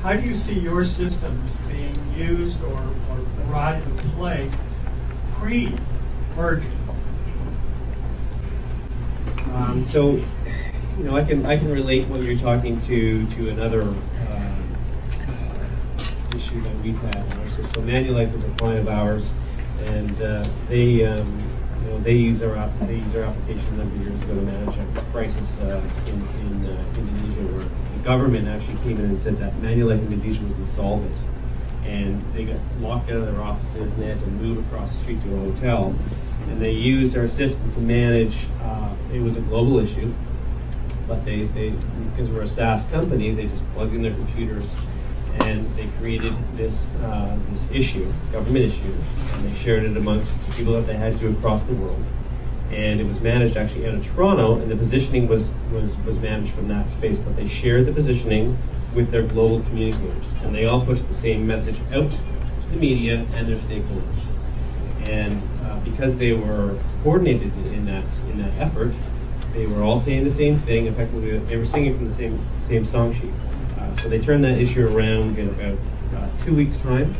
How do you see your systems being used or brought into play pre-merger? So, I can relate when you're talking to another issue that we've had. So Manulife is a client of ours, and they use our application a number of years ago to manage a crisis in Indonesia, where the government actually came in and said that Manulife Indonesia was insolvent, and they got locked out of their offices and they had to move across the street to a hotel. And they used our system to manage. It was a global issue, but they because we're a SaaS company, they just plugged in their computers and they created this issue, government issue, and they shared it amongst the people that they had to across the world. And it was managed actually out of Toronto, and the positioning was managed from that space. But they shared the positioning with their global communicators, and they all pushed the same message out to the media and their stakeholders. And because they were coordinated in that effort, they were all saying the same thing. Effectively, they were singing from the same song sheet. So they turned that issue around in about 2 weeks' time.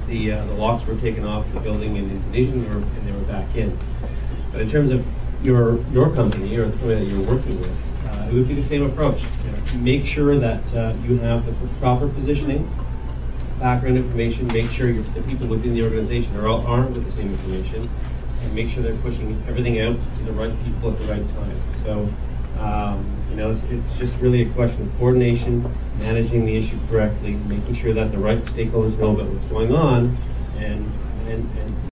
The locks were taken off the building in Indonesia, and they were back in. But in terms of your company or the company that you're working with, it would be the same approach. Make sure that you have the proper positioning, background information. Make sure the people within the organization are all armed with the same information, and make sure they're pushing everything out to the right people at the right time. So, it's just really a question of coordination, managing the issue correctly, making sure that the right stakeholders know about what's going on, and